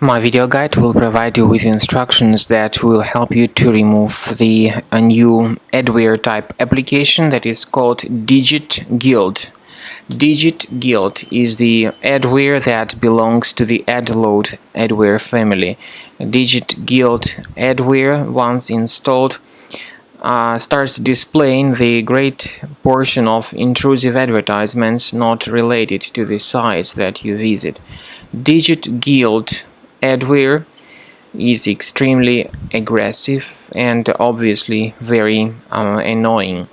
My video guide will provide you with instructions that will help you to remove a new adware type application that is called DigitGuild. DigitGuild is the adware that belongs to the adload adware family. DigitGuild adware, once installed, starts displaying the great portion of intrusive advertisements not related to the sites that you visit. DigitGuild adware is extremely aggressive and obviously very annoying.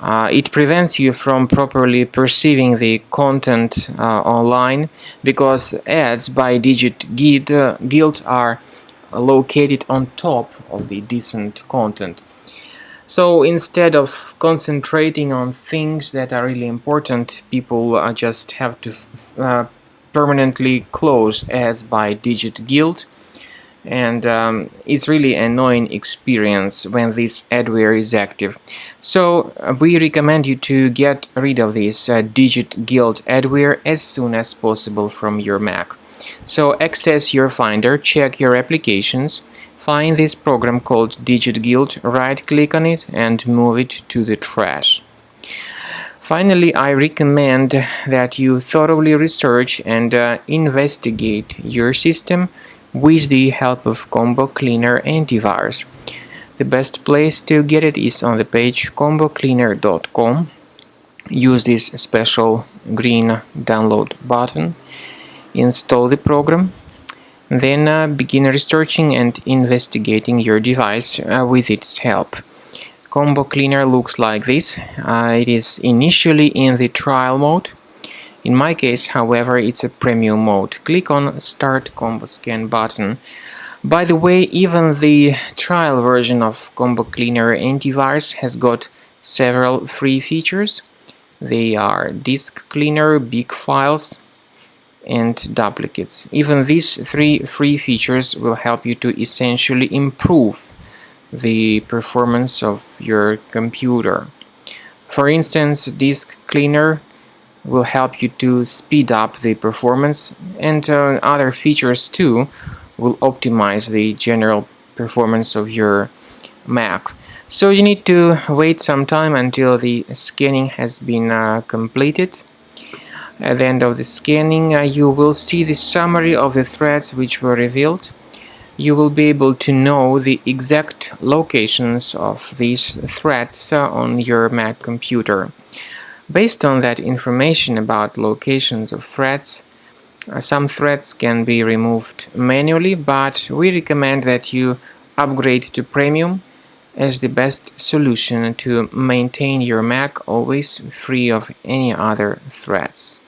It prevents you from properly perceiving the content online because ads by DigitGuild are located on top of the decent content. So instead of concentrating on things that are really important, people just have to permanently close ads by DigitGuild, and it's really annoying experience when this adware is active. So we recommend you to get rid of this DigitGuild adware as soon as possible from your Mac. So access your Finder, check your applications, find this program called DigitGuild, right-click on it and move it to the trash. Finally, I recommend that you thoroughly research and investigate your system with the help of Combo Cleaner Antivirus. The best place to get it is on the page combocleaner.com. Use this special green download button, install the program, then begin researching and investigating your device with its help. Combo Cleaner looks like this. It is initially in the trial mode. In my case, however, it's a premium mode. Click on Start Combo Scan button. By the way, even the trial version of Combo Cleaner Antivirus has got several free features. They are Disk Cleaner, Big Files, and Duplicates. Even these three free features will help you to essentially improve the performance of your computer. For instance, Disk Cleaner will help you to speed up the performance, and other features too will optimize the general performance of your Mac. So you need to wait some time until the scanning has been completed. At the end of the scanning, you will see the summary of the threads which were revealed. You will be able to know the exact locations of these threads on your Mac computer. Based on that information about locations of threads, some threads can be removed manually, but we recommend that you upgrade to Premium as the best solution to maintain your Mac always free of any other threats.